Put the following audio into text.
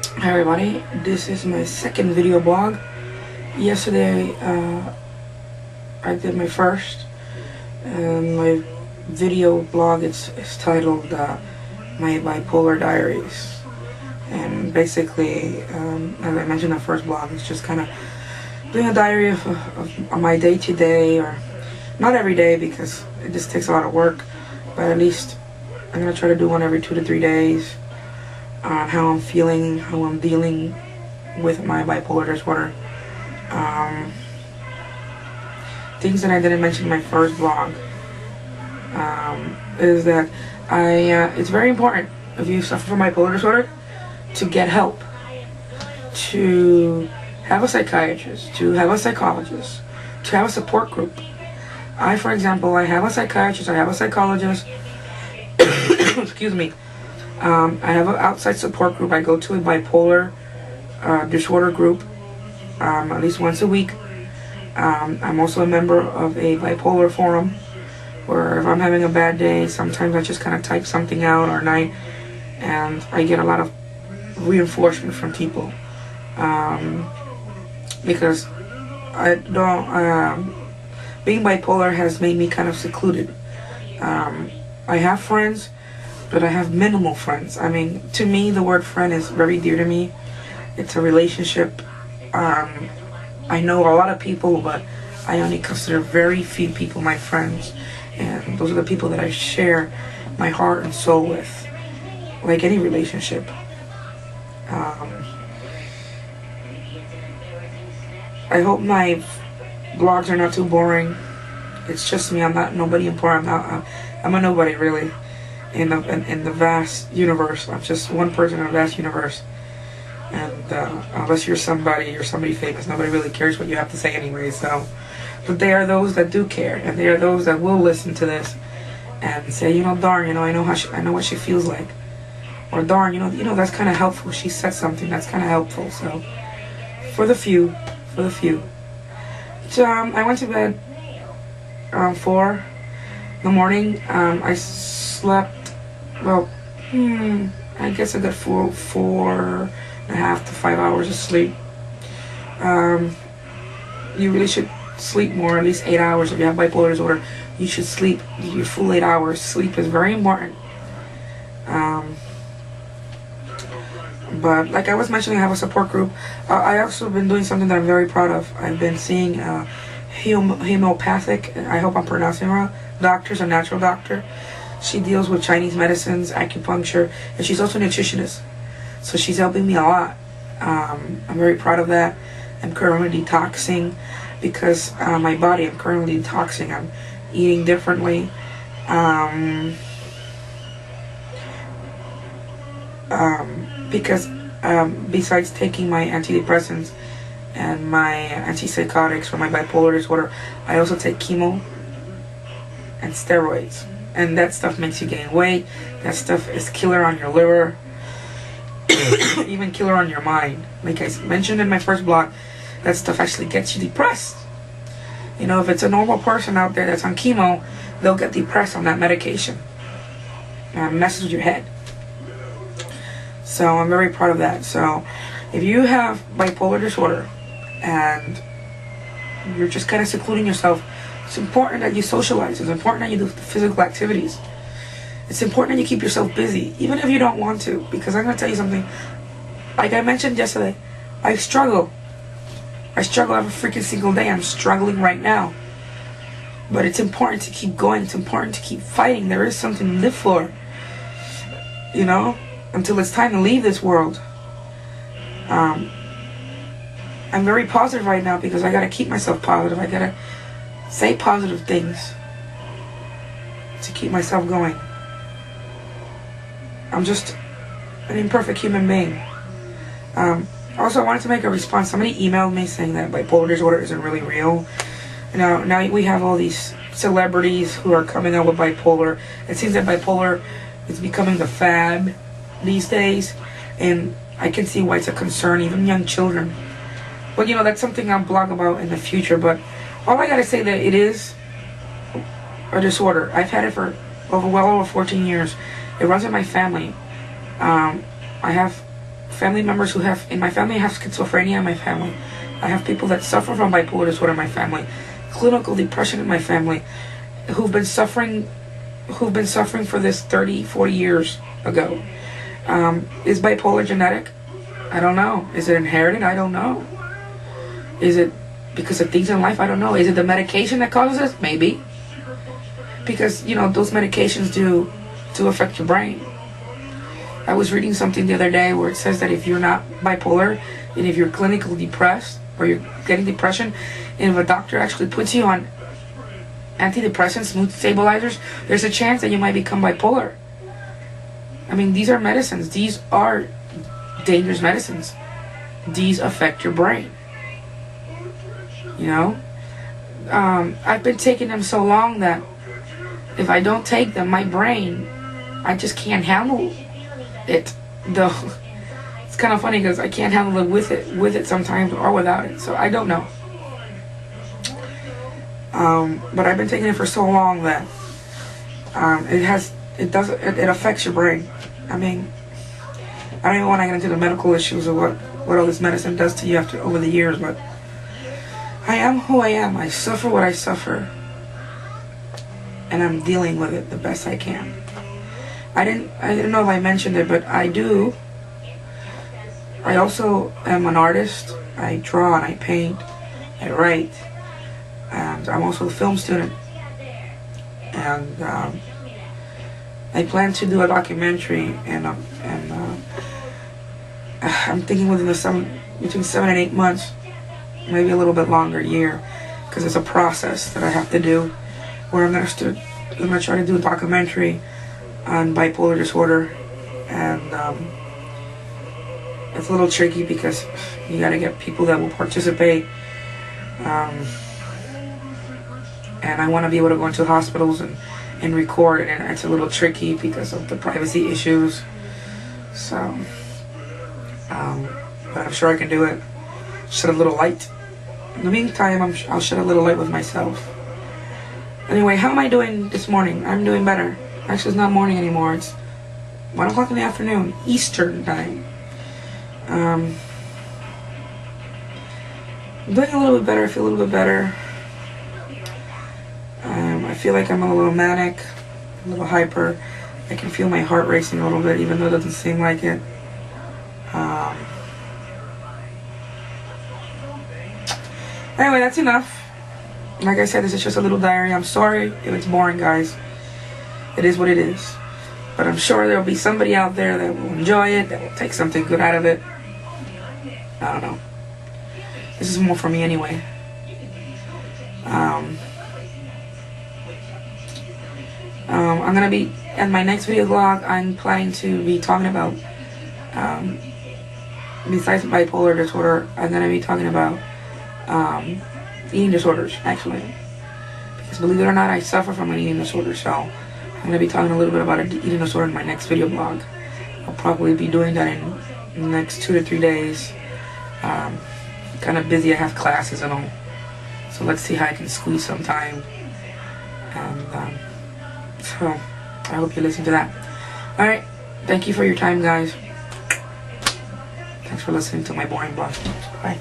Hi everybody, this is my second video blog. Yesterday I did my first, and my video blog is titled My Bipolar Diaries. And basically, as I mentioned in the first blog, it's just kind of doing a diary of my day-to-day, or not every day because it just takes a lot of work, but at least I'm going to try to do one every 2 to 3 days on how I'm feeling, how I'm dealing with my bipolar disorder. Things that I didn't mention in my first blog is that it's very important if you suffer from bipolar disorder to get help, to have a psychiatrist, to have a psychologist, to have a support group. For example, I have a psychiatrist, I have a psychologist, excuse me. I have an outside support group. I go to a bipolar disorder group at least once a week. I'm also a member of a bipolar forum, where if I'm having a bad day, sometimes I just kind of type something out or night, and I get a lot of reinforcement from people, because I don't. Being bipolar has made me kind of secluded. I have friends, but I have minimal friends. I mean, to me, the word friend is very dear to me. It's a relationship. I know a lot of people, but I only consider very few people my friends. And those are the people that I share my heart and soul with, like any relationship. I hope my vlogs are not too boring. It's just me. I'm not nobody important. I'm a nobody, really. In the vast universe. I'm just one person in a vast universe, and unless you're somebody famous, nobody really cares what you have to say anyway. So, but there are those that do care, and there are those that will listen to this and say, darn, I know I know what she feels like, or darn, that's kind of helpful. She said something that's kind of helpful. So, for the few. So I went to bed around 4 in the morning. I slept. Well, I guess I got four and a half to 5 hours of sleep. You really should sleep more, at least 8 hours. If you have bipolar disorder, you should sleep your full 8 hours. Sleep is very important. But like I was mentioning, I have a support group. I also been doing something that I'm very proud of. I've been seeing homeopathic, I hope I'm pronouncing it wrong, doctors, a natural doctor. She deals with Chinese medicines, acupuncture, and she's also a nutritionist. So she's helping me a lot. I'm very proud of that. I'm currently detoxing because my body, I'm currently detoxing. I'm eating differently. Because besides taking my antidepressants and my antipsychotics for my bipolar disorder, I also take chemo and steroids. And that stuff makes you gain weight. That stuff is killer on your liver. Even killer on your mind. Like I mentioned in my first blog, that stuff actually gets you depressed. If it's a normal person out there that's on chemo, they'll get depressed on that medication. It messes with your head. So I'm very proud of that. So if you have bipolar disorder and you're just kind of secluding yourself, it's important that you socialize. It's important that you do physical activities. It's important that you keep yourself busy, even if you don't want to. Because I'm going to tell you something. Like I mentioned yesterday, I struggle. I struggle every freaking single day. I'm struggling right now. But it's important to keep going. It's important to keep fighting. There is something to live for. Until it's time to leave this world. I'm very positive right now because I got to keep myself positive. I got to say positive things to keep myself going. I'm just an imperfect human being. Also, I wanted to make a response. Somebody emailed me saying that bipolar disorder isn't really real. Now we have all these celebrities who are coming out with bipolar. It seems that bipolar is becoming the fad these days, and I can see why it's a concern, even young children. But that's something I'll blog about in the future. But all I gotta say that it is a disorder. I've had it for well over 14 years. It runs in my family. I have family members who have, in my family I have schizophrenia in my family. I have people that suffer from bipolar disorder in my family, clinical depression in my family, who've been suffering for this 30, 40 years ago. Is bipolar genetic? I don't know. Is it inherited? I don't know. Is it because of things in life? I don't know. Is it the medication that causes it? Maybe. Because, you know, those medications do affect your brain. I was reading something the other day where it says that if you're not bipolar, and if you're clinically depressed, or you're getting depression, and if a doctor actually puts you on antidepressants, mood stabilizers, there's a chance that you might become bipolar. I mean, these are medicines. These are dangerous medicines. These affect your brain. You know? I've been taking them so long that if I don't take them, my brain, I just can't handle it. Though it's kind of funny because I can't handle it with it sometimes, or without it. So I don't know. But I've been taking it for so long that it affects your brain. I mean, I don't even want to get into the medical issues of what all this medicine does to you over the years, but I am who I am. I suffer what I suffer, and I'm dealing with it the best I can. I didn't know if I mentioned it, but I also am an artist. I draw and I paint, I write, and I'm also a film student. And I plan to do a documentary, and I'm thinking between 7 and 8 months, maybe a little bit longer, a year, because it's a process that I have to do, where I'm gonna try to do a documentary on bipolar disorder, and it's a little tricky because you gotta get people that will participate, and I want to be able to go into hospitals and record, and it's a little tricky because of the privacy issues. So, but I'm sure I can do it. Shed a little light. In the meantime, I'll shed a little light with myself. Anyway, how am I doing this morning? I'm doing better. Actually, it's not morning anymore. It's 1 o'clock in the afternoon, Eastern time. I'm doing a little bit better. I feel a little bit better. I feel like I'm a little manic, a little hyper. I can feel my heart racing a little bit, even though it doesn't seem like it. Anyway, that's enough. Like I said, this is just a little diary. I'm sorry if it's boring, guys. It is what it is. But I'm sure there'll be somebody out there that will enjoy it, that will take something good out of it. I don't know. This is more for me anyway. I'm gonna be, in my next video vlog, I'm planning to be talking about, besides bipolar disorder, I'm gonna be talking about eating disorders, actually. Because believe it or not, I suffer from an eating disorder, so I'm going to be talking a little bit about an eating disorder in my next video blog. I'll probably be doing that in the next 2 to 3 days. Kind of busy, I have classes and all. So let's see how I can squeeze some time. And so I hope you listen to that. Alright, thank you for your time, guys. Thanks for listening to my boring blog. Bye.